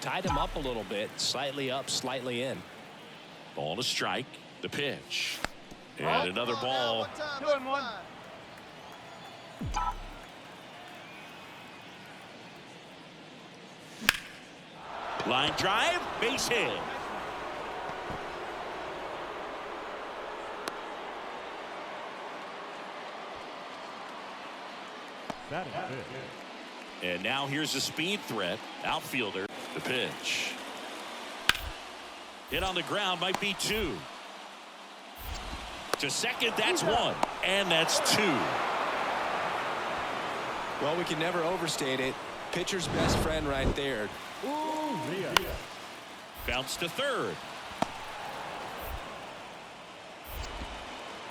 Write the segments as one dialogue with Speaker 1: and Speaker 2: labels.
Speaker 1: tied him up a little bit, slightly up, slightly in.
Speaker 2: Ball to strike. The pitch. And another ball.
Speaker 3: 2-1.
Speaker 2: Line drive, base hit. And now here's a speed threat. Outfielder, the pitch. Hit on the ground, might be 2. To second, that's 1. And that's 2.
Speaker 1: Well, we can never overstate it. Pitcher's best friend right there.
Speaker 2: Bounce to third.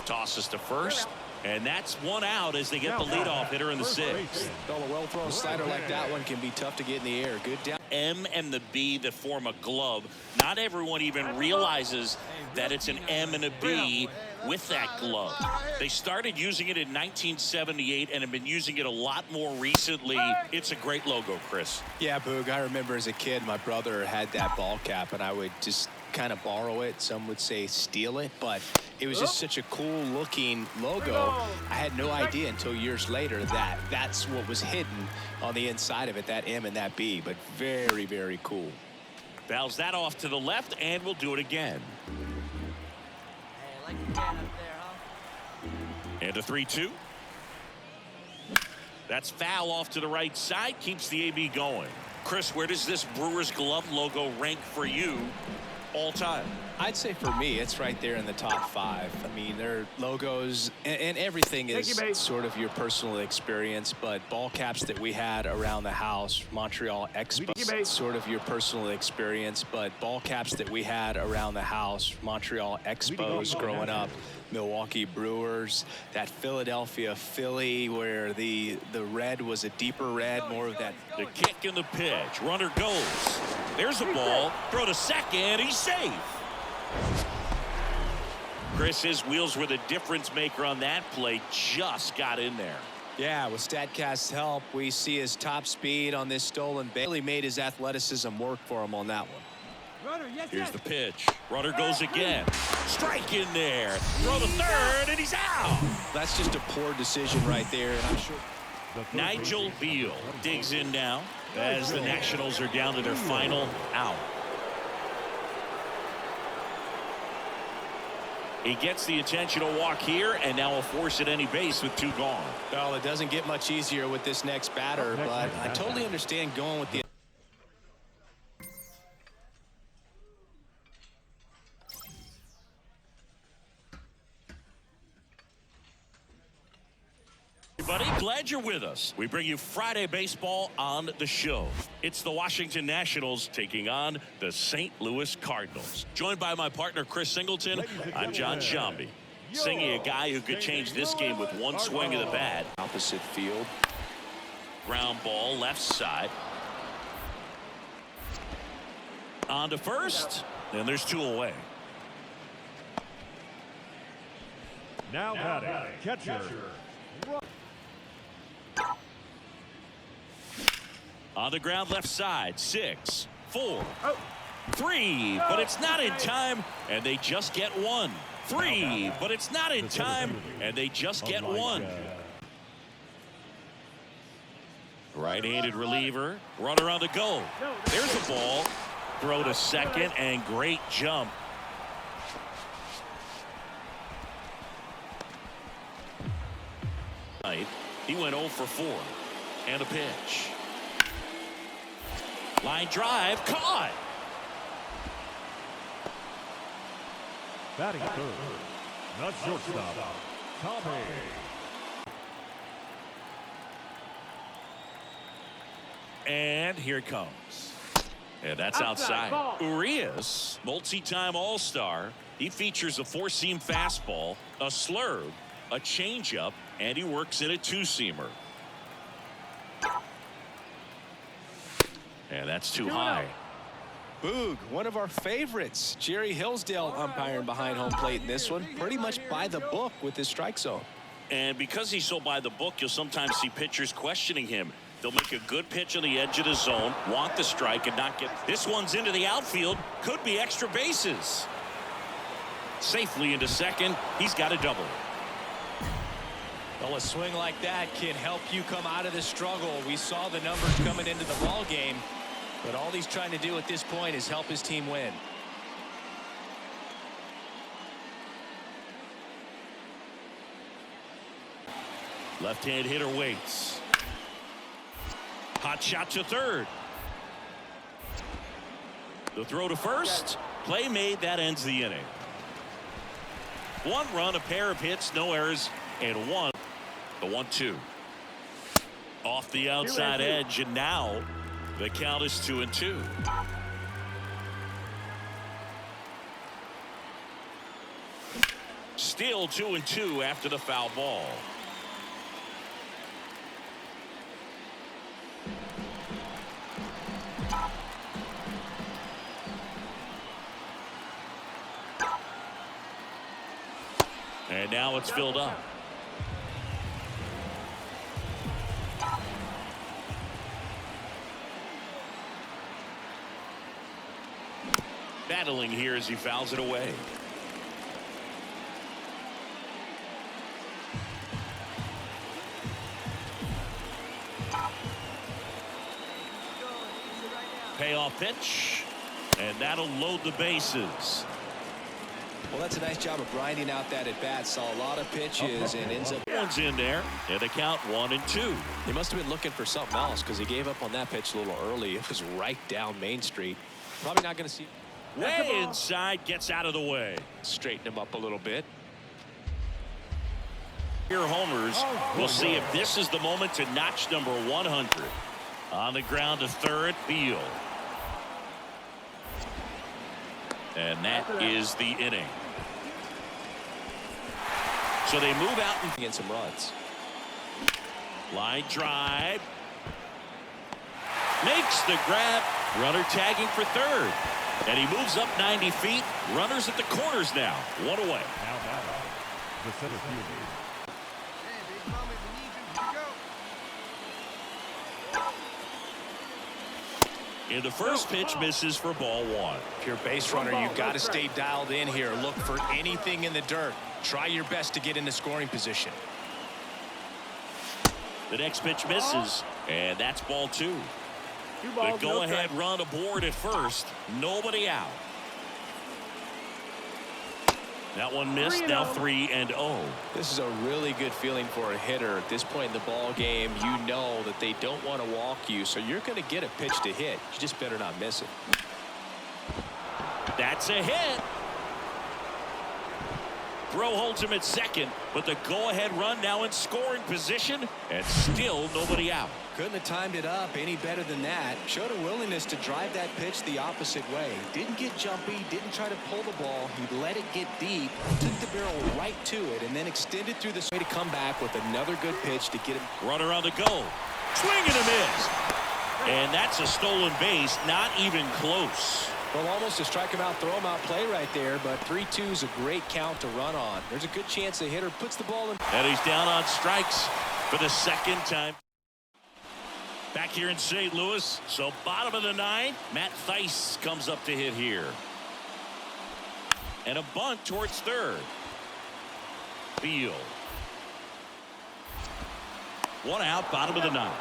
Speaker 2: Tosses to first. And that's 1 out as they get the leadoff hitter in the 6th.
Speaker 1: Well, a well-thrown slider like that one can be tough to get in the air. Good down.
Speaker 2: M and the B that form a glove. Not everyone even realizes that it's an M and a B with that glove. They started using it in 1978 and have been using it a lot more recently. It's a great logo, Chris.
Speaker 1: Yeah, Boog, I remember as a kid, my brother had that ball cap, and I would just kind of borrow it. Some would say steal it, but it was just such a cool looking logo. I had no idea until years later that that's what was hidden on the inside of it, that M and that B, but very, very cool.
Speaker 2: Fouls that off to the left, and we'll do it again.
Speaker 3: Hey, like you can up there, huh?
Speaker 2: And a 3-2. That's foul off to the right side, keeps the AB going. Chris, where does this Brewers glove logo rank for you all time?
Speaker 1: I'd say for me, it's right there in the top 5. I mean, their logos and everything is sort of your personal experience, but ball caps that we had around the house, Montreal Expos, sort of your personal experience, but ball caps that we had around the house, Montreal Expos growing up, Milwaukee Brewers, that Philadelphia Philly where the red was a deeper red, more of that.
Speaker 2: The kick and the pitch. Runner goes. There's a ball. Throw to second. He's safe. Chris, his wheels were the difference maker on that play. Just got in there.
Speaker 1: Yeah, with StatCast's help, we see his top speed on this stolen base. Really made his athleticism work for him on that one.
Speaker 2: Here's the pitch. Runner goes again. Strike in there. Throw to third, and he's out.
Speaker 1: That's just a poor decision right there, and I'm sure.
Speaker 2: Nigel Beal digs in now as the Nationals are down to their final out. He gets the intentional walk here, and now will force at any base with 2 gone.
Speaker 1: Well, it doesn't get much easier with this next batter, but I totally understand going with the.
Speaker 2: Everybody, glad you're with us. We bring you Friday baseball on the show. It's the Washington Nationals taking on the St. Louis Cardinals. Joined by my partner, Chris Singleton, I'm John Shambi. Singing a guy who could change this game with one swing of the bat.
Speaker 1: Opposite field.
Speaker 2: Ground ball, left side. On to first, and there's 2 away.
Speaker 4: Now batting, catcher.
Speaker 2: On the ground, left side, 6, 4, 3, but it's not in time, and they just get 1. 3, but it's not in time, and they just get 1. Right-handed reliever, runner on the go. There's a ball. Throw to second, and great jump. He went 0 for 4. And a pitch. Line drive, caught.
Speaker 4: Batting third, not shortstop, Tommy.
Speaker 2: And here it comes. And that's outside. Urias, multi-time All-Star. He features a 4-seam fastball, a slurve, a changeup, and he works in a 2-seamer. And that's too high.
Speaker 1: Boog, one of our favorites. Jerry Hillsdale umpiring behind home plate in this one. Pretty much by the book with his strike zone.
Speaker 2: And because he's so by the book, you'll sometimes see pitchers questioning him. They'll make a good pitch on the edge of the zone, want the strike and not get. This one's into the outfield. Could be extra bases. Safely into second. He's got a double.
Speaker 1: Well, a swing like that can help you come out of the struggle. We saw the numbers coming into the ball game, but all he's trying to do at this point is help his team win.
Speaker 2: Left-hand hitter waits. Hot shot to third. The throw to first. Play made. That ends the inning. 1 run, a pair of hits, no errors, and 1. The 1-2. Off the outside edge, and now the count is 2-2. Still 2-2 after the foul ball. And now it's filled up. Battling here as he fouls it away. Payoff pitch, and that'll load the bases.
Speaker 1: Well, that's a nice job of grinding out that at bat. Saw a lot of pitches and ends up.
Speaker 2: One's in there, and the count 1-2.
Speaker 1: He must have been looking for something else because he gave up on that pitch a little early. It was right down Main Street. Probably not going to see.
Speaker 2: Way inside, gets out of the way.
Speaker 1: Straighten him up a little bit.
Speaker 2: Here, homers. We'll see if this is the moment to notch number 100. On the ground to third, Beal. And that is the inning. So they move out and
Speaker 1: get some runs.
Speaker 2: Line drive. Makes the grab. Runner tagging for third. And he moves up 90 feet. Runners at the corners now. 1 away.
Speaker 4: Now batting, the center fielder.
Speaker 2: In the first pitch, misses for ball 1.
Speaker 1: If you're a base runner, you've got to stay dialed in here. Look for anything in the dirt. Try your best to get into scoring position.
Speaker 2: The next pitch misses, and that's ball 2. The go-ahead run aboard at first. Nobody out. That one missed. Now 3-0.
Speaker 1: This is a really good feeling for a hitter at this point in the ball game. You know that they don't want to walk you, so you're going to get a pitch to hit. You just better not miss it.
Speaker 2: That's a hit. Throw holds him at second, but the go-ahead run now in scoring position, and still nobody out.
Speaker 1: Couldn't have timed it up any better than that. Showed a willingness to drive that pitch the opposite way. Didn't get jumpy, didn't try to pull the ball. He let it get deep, took the barrel right to it, and then extended through the way to come back with another good pitch to get him.
Speaker 2: Runner on the go. Swing and a miss. And that's a stolen base, not even close.
Speaker 1: Well, almost a strike him out, throw him out play right there, but 3-2 is a great count to run on. There's a good chance the hitter puts the ball in.
Speaker 2: And he's down on strikes for the second time. Back here in St. Louis, so bottom of the 9th, Matt Theis comes up to hit here. And a bunt towards third. Beal. 1 out, bottom of the 9th.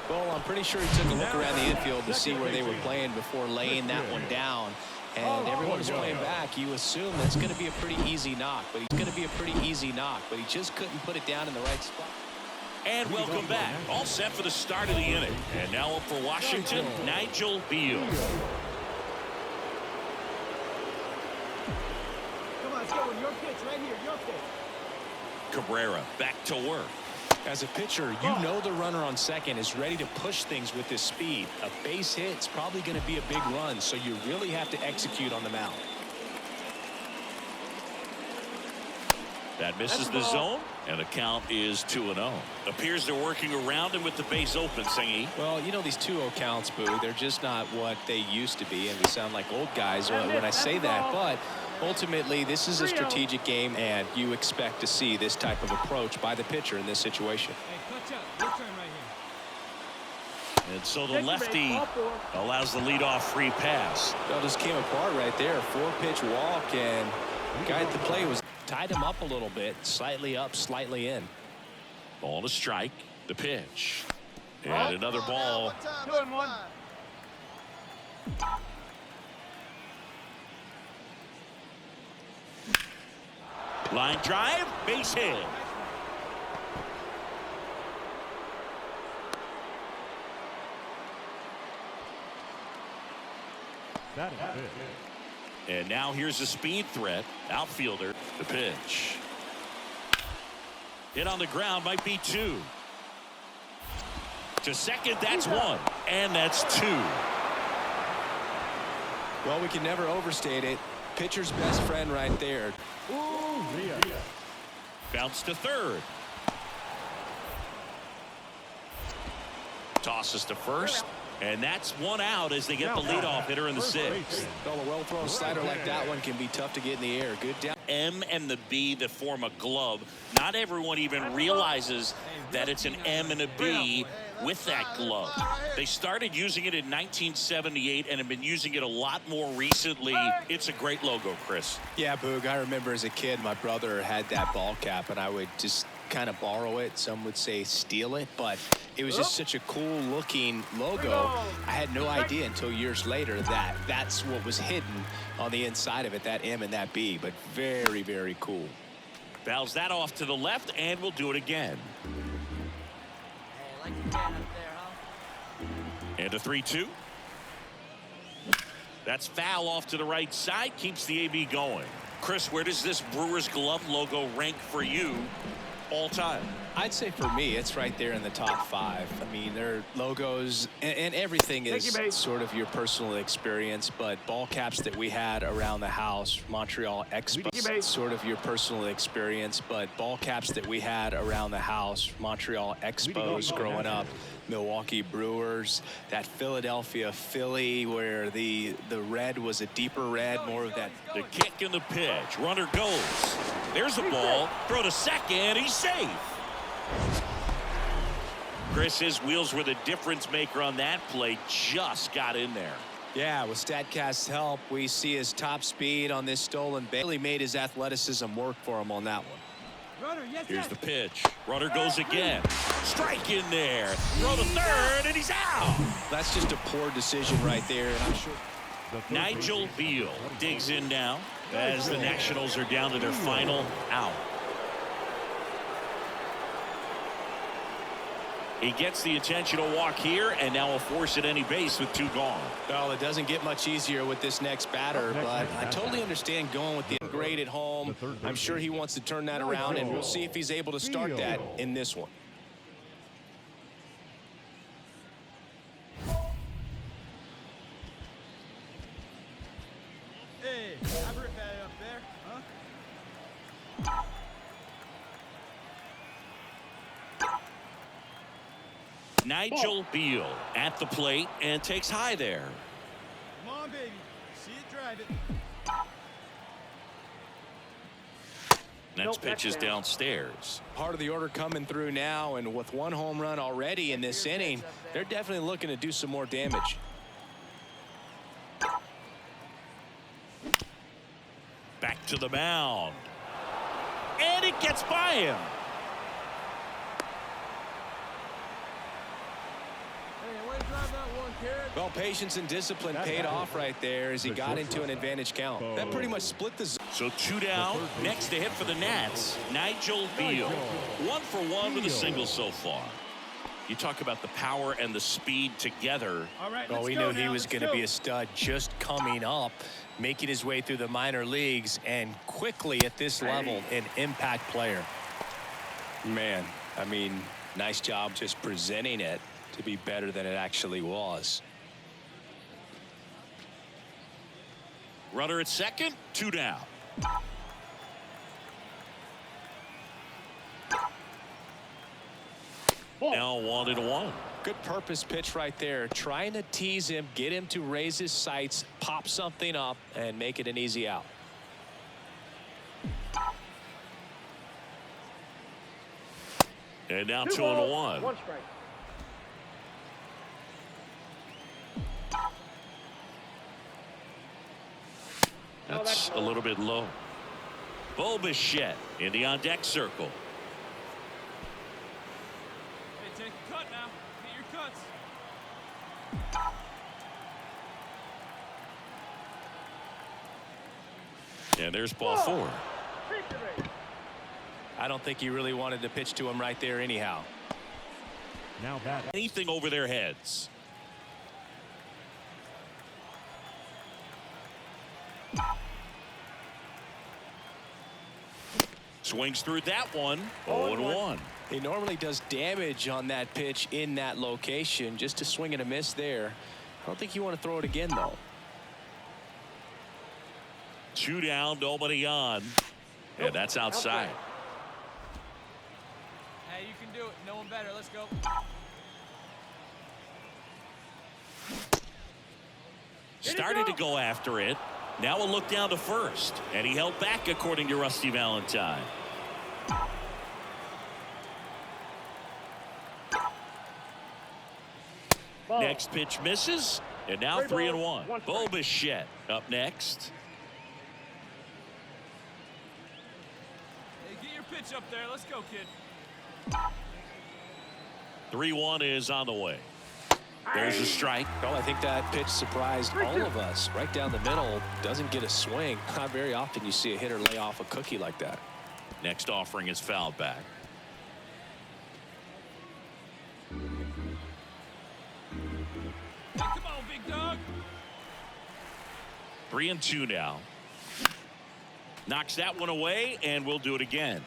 Speaker 1: Well, I'm pretty sure he took a look around the infield to see where they were playing before laying that one down. And everyone was playing back. You assume that's going to be a pretty easy knock, but he just couldn't put it down in the right spot.
Speaker 2: And welcome back. All set for the start of the inning. And now up for Washington, Nigel Beal.
Speaker 5: Come on, Joe, your pitch right here, your pitch.
Speaker 2: Cabrera back to work.
Speaker 1: As a pitcher, you know the runner on second is ready to push things with his speed. A base hit's probably going to be a big run, so you really have to execute on the mound.
Speaker 2: That misses the zone, and the count is 2-0. Appears they're working around him with the base open, Singy.
Speaker 1: Well, you know, these 2-0 counts, Boo, they're just not what they used to be, and we sound like old guys when I say that, but ultimately this is a strategic game, and you expect to see this type of approach by the pitcher in this situation.
Speaker 5: Hey, catch up.
Speaker 2: And so the lefty allows the leadoff free pass.
Speaker 1: Well, just came apart right there. 4-pitch walk, and the guy at the plate was tied him up a little bit. Slightly up, slightly in.
Speaker 2: Ball to strike. The pitch. And another ball.
Speaker 5: 2-1.
Speaker 2: Line drive. Base hit.
Speaker 4: That is it.
Speaker 2: And now here's a speed threat. Outfielder. The pitch. Hit on the ground. Might be 2. To second. That's 1. And that's 2.
Speaker 1: Well, we can never overstate it. Pitcher's best friend right there.
Speaker 2: Bounce to third. Tosses to first. And that's 1 out as they get the leadoff hitter in the 6th.
Speaker 1: Well, a well-thrown slider like that one can be tough to get in the air. Good down.
Speaker 2: M and the B that form a glove. Not everyone even realizes that it's an M and a B with that glove. They started using it in 1978 and have been using it a lot more recently. It's a great logo, Chris.
Speaker 1: Yeah, Boog, I remember as a kid, my brother had that ball cap, and I would just kind of borrow it. Some would say steal it, but it was just such a cool looking logo. I had no idea until years later that that's what was hidden on the inside of it, that M and that B, but very, very cool.
Speaker 2: Fouls that off to the left, and we'll do it again.
Speaker 3: Hey, like your dad up there, huh?
Speaker 2: And a 3-2. That's foul off to the right side, keeps the AB going. Chris, where does this Brewers glove logo rank for you all time?
Speaker 1: I'd say for me, it's right there in the top 5. I mean, their logos and everything is sort of your personal experience, but ball caps that we had around the house, Montreal Expos, sort of your personal experience, but ball caps that we had around the house, Montreal Expos growing up, Milwaukee Brewers, that Philadelphia Philly where the red was a deeper red, more of that.
Speaker 2: The kick and the pitch. Runner goes. There's the ball. Throw to second. He's safe. Chris, his wheels were the difference maker on that play. Just got in there.
Speaker 1: Yeah, with StatCast's help, we see his top speed on this stolen base. Really made his athleticism work for him on that one.
Speaker 2: Here's the pitch. Runner goes again. Strike in there. Throw to third, and he's out.
Speaker 1: That's just a poor decision right there, and I'm sure.
Speaker 2: Nigel Beal digs in now as the Nationals are down to their final out. He gets the intentional walk here, and now will force at any base with 2 gone.
Speaker 1: Well, it doesn't get much easier with this next batter, but I totally understand going with the grade at home. I'm sure he wants to turn that around, and we'll see if he's able to start that in this one.
Speaker 5: Hey, I ripped that up there, huh?
Speaker 2: Nigel Beal at the plate and takes high there.
Speaker 5: Come on, baby. See it, drive it.
Speaker 2: Next pitch is downstairs.
Speaker 1: Part of the order coming through now, and with 1 home run already in this inning, they're definitely looking to do some more damage.
Speaker 2: Back to the mound. And it gets by him.
Speaker 5: Hey, way to drive that one, kid.
Speaker 1: Well, patience and discipline paid off right there as he got into an advantage count. That pretty much split the zone.
Speaker 2: So 2 down. Next to hit for the Nats, Nigel Beal. 1 for 1 with a single so far. You talk about the power and the speed together.
Speaker 5: All right,
Speaker 1: Well,
Speaker 5: let's
Speaker 1: we
Speaker 5: go
Speaker 1: knew he
Speaker 5: now,
Speaker 1: was
Speaker 5: let's
Speaker 1: going to
Speaker 5: go.
Speaker 1: be a stud just coming up, making his way through the minor leagues, and quickly at this level, an impact player. Man, I mean, nice job just presenting it to be better than it actually was.
Speaker 2: Runner at second, 2 down. Now 1-1.
Speaker 1: Good purpose pitch right there, trying to tease him, get him to raise his sights, pop something up, and make it an easy out.
Speaker 2: And now 2-1.
Speaker 5: One strike.
Speaker 2: That's a little bit low. Bo Bichette in the on-deck circle.
Speaker 5: Hey, take a cut now. Get your cuts.
Speaker 2: And there's ball 4.
Speaker 1: I don't think he really wanted to pitch to him right there anyhow.
Speaker 4: Now batting.
Speaker 2: Anything over their heads. Swings through that one. 0-1.
Speaker 1: He normally does damage on that pitch in that location. Just to swing and a miss there. I don't think you want to throw it again, though.
Speaker 2: 2 down, nobody on. And that's outside.
Speaker 3: Hey, you can do it. No one better. Let's go.
Speaker 2: Started to go after it. Now a look down to first. And he held back, according to Rusty Valentine. Next pitch misses. And now 3-1. Bo Bichette up next.
Speaker 5: Hey, get your pitch up there. Let's go, kid.
Speaker 2: 3-1 is on the way. There's a strike.
Speaker 1: Well, I think that pitch surprised all of us. Right down the middle, doesn't get a swing. Not very often you see a hitter lay off a cookie like that.
Speaker 2: Next offering is fouled back.
Speaker 5: Hey, come on, big dog.
Speaker 2: 3-2 now. Knocks that one away, and we'll do it again.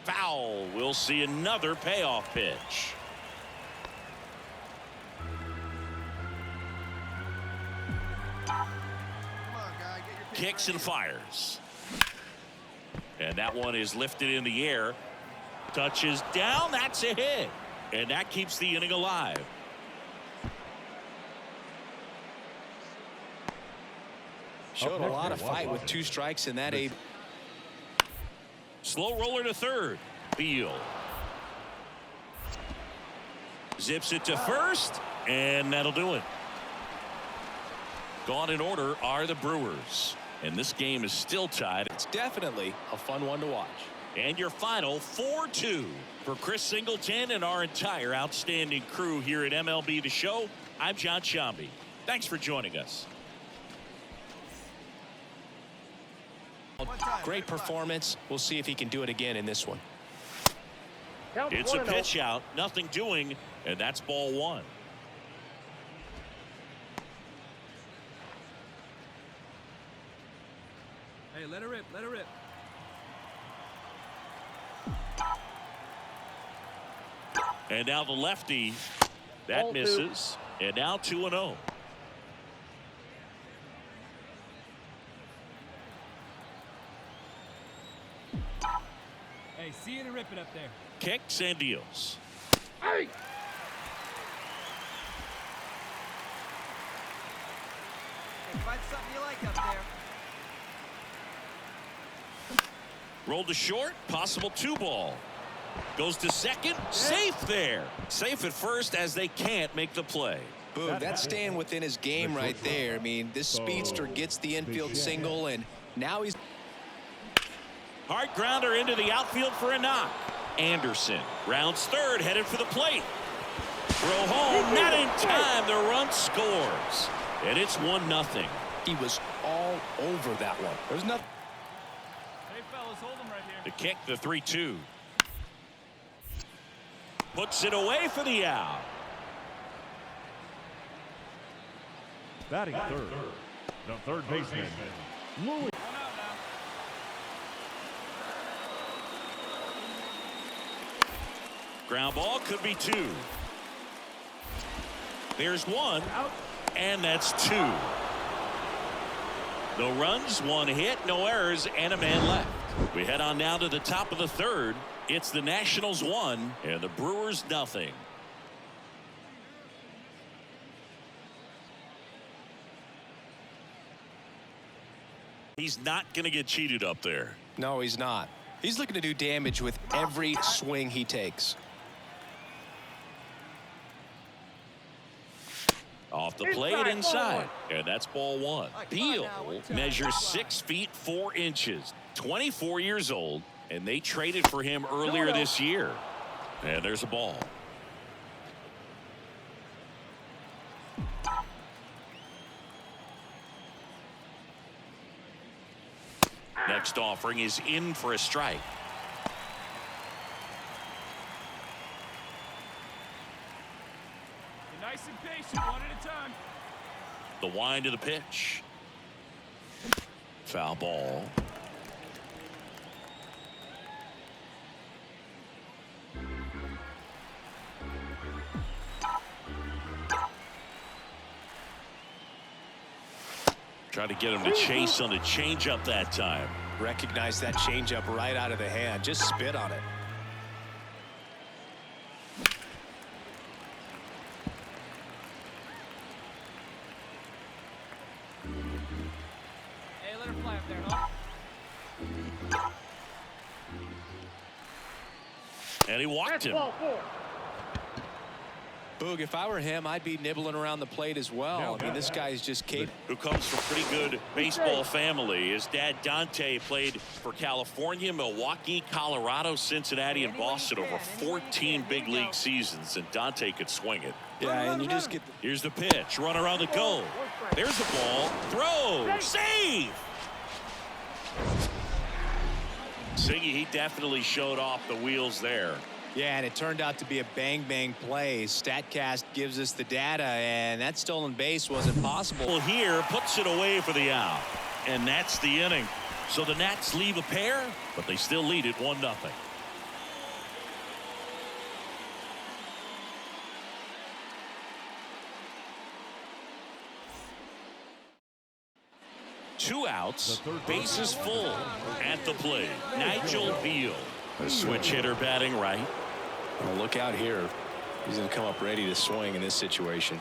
Speaker 2: Foul. We'll see another payoff pitch. Kicks and fires. And that one is lifted in the air. Touches down. That's a hit. And that keeps the inning alive.
Speaker 1: Showed a lot of fight with 2 strikes in that 8.
Speaker 2: Slow roller to third. Beal. Zips it to first. And that'll do it. Gone in order are the Brewers. And this game is still tied.
Speaker 1: It's definitely a fun one to watch.
Speaker 2: And your final 4-2 for Chris Singleton and our entire outstanding crew here at MLB The Show. I'm John Shambi. Thanks for joining us.
Speaker 1: Great performance. We'll see if he can do it again in this one.
Speaker 2: It's a pitch out, nothing doing, and that's ball 1.
Speaker 5: Hey, let her rip. Let her rip.
Speaker 2: And now the lefty. That misses. And now 2-0.
Speaker 5: Hey, see you to rip it up there.
Speaker 2: Kicks and deals.
Speaker 5: Hey!
Speaker 3: Hey, find something you like up there.
Speaker 2: Rolled to short. Possible 2-ball. Goes to second. Safe there. Safe at first as they can't make the play.
Speaker 1: Boom, that's staying within his game right there. I mean, this speedster gets the infield single, and now he's...
Speaker 2: Hard grounder into the outfield for a knock. Anderson rounds third, headed for the plate. Throw home, not in time. The run scores. And it's 1-0.
Speaker 1: He was all over that one. There's nothing.
Speaker 5: Hey, fellas, hold him right here.
Speaker 2: The kick, the 3-2. Puts it away for the out.
Speaker 4: Batting third. The third baseman, Louis.
Speaker 2: Ground ball could be 2. There's 1, and that's 2. No runs, 1 hit, no errors, and a man left. We head on now to the top of the third. It's the Nationals 1 and the Brewers nothing. He's not going to get cheated up there.
Speaker 1: No, he's not. He's looking to do damage with every swing he takes.
Speaker 2: Off the plate inside, and that's ball one. Beal measures 6 feet 4 inches, 24 years old, and they traded for him earlier this year. And there's a ball. Next offering is in for a strike.
Speaker 5: Nice and patient, one at a time.
Speaker 2: The wind of the pitch. Foul ball. Trying to get him to chase on the changeup that time.
Speaker 1: Recognize that changeup right out of the hand. Just spit on it.
Speaker 3: Hey, let her fly up there, huh?
Speaker 2: And he walked him.
Speaker 1: Boog, if I were him, I'd be nibbling around the plate as well. I mean, this guy is just capable.
Speaker 2: Who comes from a pretty good baseball family. His dad, Dante, played for California, Milwaukee, Colorado, Cincinnati, and Boston over 14 big league seasons, and Dante could swing it.
Speaker 1: Yeah, and you just get...
Speaker 2: Here's the pitch. Runner on the go. There's the ball. Throw. Save. Siggy, he definitely showed off the wheels there.
Speaker 1: Yeah, and it turned out to be a bang-bang play. StatCast gives us the data, and that stolen base wasn't possible.
Speaker 2: Well, here puts it away for the out, and that's the inning. So the Nats leave a pair, but they still lead it 1-0. Two outs, bases full. At the plate, Nigel Beal, a switch hitter batting right.
Speaker 1: Well, look out here. He's going to come up ready to swing in this situation.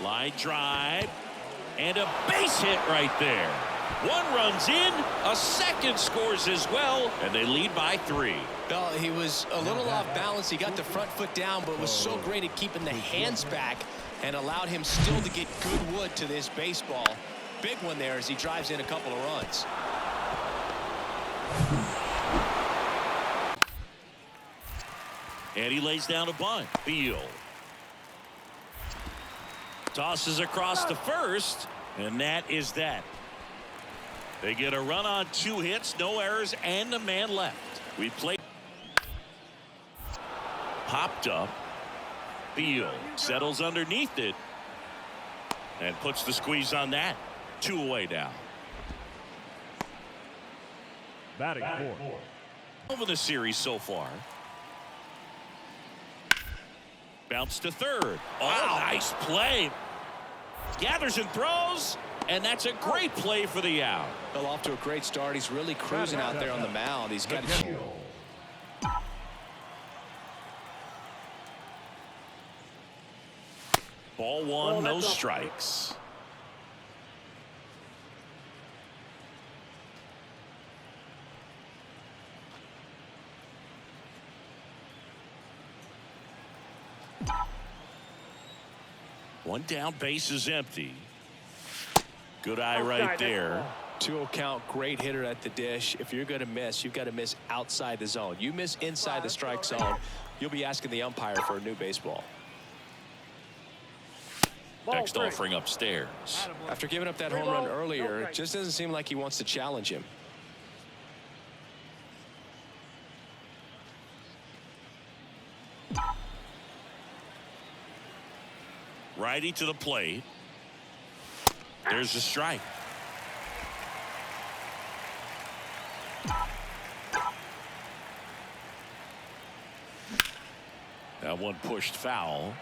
Speaker 2: Line drive, and a base hit right there. One runs in, a second scores as well, and they lead by 3.
Speaker 1: Well, he was a little off balance. He got the front foot down, but was so great at keeping the hands back and allowed him still to get good wood to this baseball. Big one there as he drives in a couple of runs.
Speaker 2: And he lays down a bunt. Beal tosses across to first, and that is that. They get a run on 2 hits, no errors, and a man left. We play. Popped up. Beal settles underneath it and puts the squeeze on that. 2 away now.
Speaker 4: Batting fourth.
Speaker 2: Over the series so far. Bounce to third. Oh, nice play. Gathers and throws, and that's a great play for the out.
Speaker 1: Well, off to a great start. He's really cruising out there on the mound. He's got a...
Speaker 2: Ball one, no strikes. One down, base is empty. Good eye right there.
Speaker 1: 2-0 count, great hitter at the dish. If you're going to miss, you've got to miss outside the zone. You miss inside the strike zone, you'll be asking the umpire for a new baseball.
Speaker 2: Next offering upstairs.
Speaker 1: After giving up that home run earlier, it just doesn't seem like he wants to challenge him.
Speaker 2: Righty to the plate. There's the strike. That one pushed foul.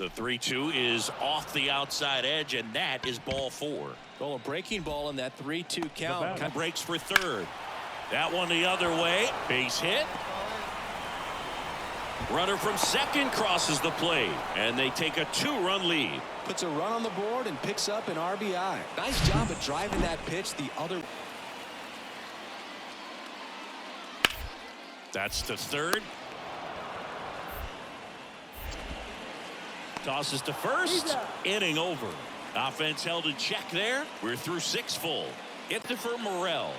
Speaker 2: The 3-2 is off the outside edge, and that is ball 4.
Speaker 1: Well, a breaking ball in that 3-2 count.
Speaker 2: Kind of breaks for third. That one the other way. Base hit. Runner from second crosses the plate, and they take a 2-run lead.
Speaker 1: Puts a run on the board and picks up an RBI. Nice job of driving that pitch the other.
Speaker 2: That's to third. Tosses to first. Inning over. Offense held in check there. We're through 6 full. Hit for Morrell.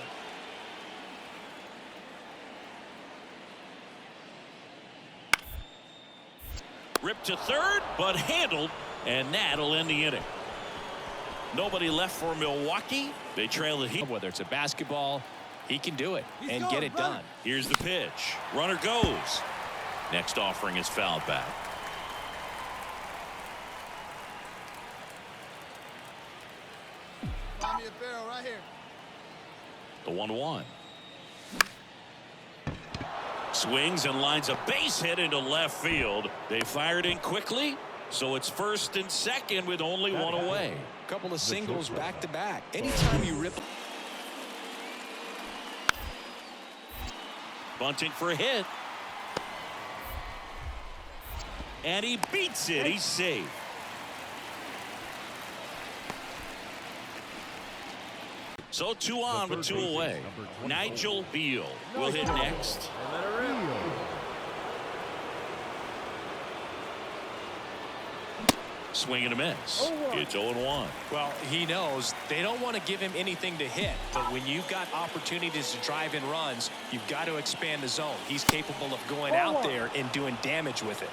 Speaker 2: Ripped to third, but handled, and that'll end the inning. Nobody left for Milwaukee. They trail the heat.
Speaker 1: Whether it's a basketball, he can do it and get it done.
Speaker 2: Here's the pitch. Runner goes. Next offering is fouled back.
Speaker 5: Find me a barrel right here.
Speaker 2: The 1-1. Swings and lines a base hit into left field. They fired in quickly, so it's first and second with only one away.
Speaker 1: A couple of singles back to back. Anytime you rip.
Speaker 2: Bunting for a hit. And he beats it. He's safe. So 2 on with 2 away. Nigel Beal will hit next. Swing and a miss. It's 0-1.
Speaker 1: Well, he knows they don't want to give him anything to hit, but when you've got opportunities to drive in runs, you've got to expand the zone. He's capable of going out there and doing damage with it.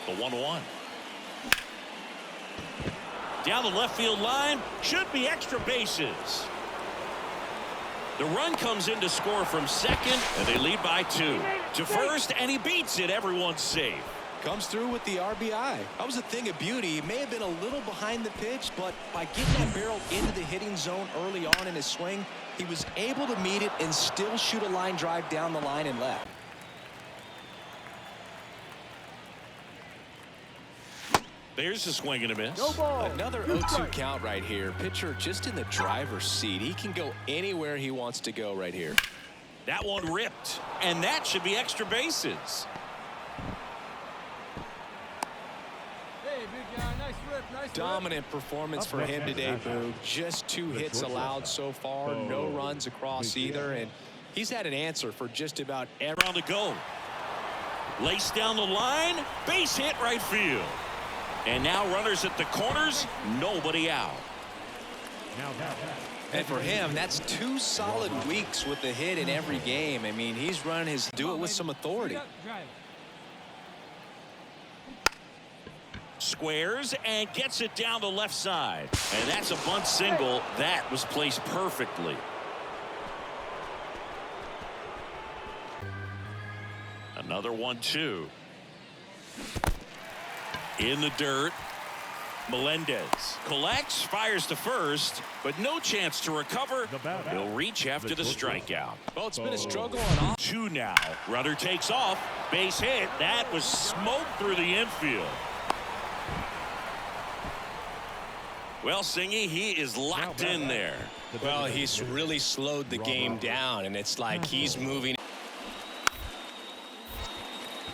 Speaker 2: The 1-1. Down the left field line. Should be extra bases. The run comes in to score from second, and they lead by 2. To first, and he beats it. Everyone's safe.
Speaker 1: Comes through with the RBI. That was a thing of beauty. He may have been a little behind the pitch, but by getting that barrel into the hitting zone early on in his swing, he was able to meet it and still shoot a line drive down the line and left.
Speaker 2: There's a swing and a miss.
Speaker 1: Another 0-2 count right here. Pitcher just in the driver's seat. He can go anywhere he wants to go right here.
Speaker 2: That one ripped, and that should be extra bases.
Speaker 5: Hey, big guy, nice rip, nice
Speaker 1: Dominant performance for him today, Boo. Just 2 hits allowed so far, no runs across either, and he's had an answer for just about every
Speaker 2: round to go. Laced down the line, base hit right field. And now runners at the corners, nobody out.
Speaker 1: And for him, that's 2 solid weeks with the hit in every game. I mean, he's run his do it with some authority.
Speaker 2: Squares and gets it down the left side. And that's a bunt single. That was placed perfectly. Another 1-2. In the dirt. Melendez collects, fires to first, but no chance to recover. He'll reach after the strikeout.
Speaker 1: Well, it's been a struggle on
Speaker 2: 2 now. Runner takes off. Base hit. That was smoked through the infield. Well, Singy, he is locked in there.
Speaker 1: Well, he's really slowed the game down, and it's like he's moving.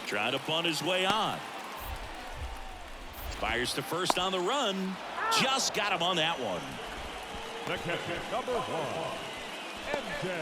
Speaker 2: Trying to bunt his way on. Fires to first on the run. Just got him on that one.
Speaker 4: The catcher, number 1, MJ.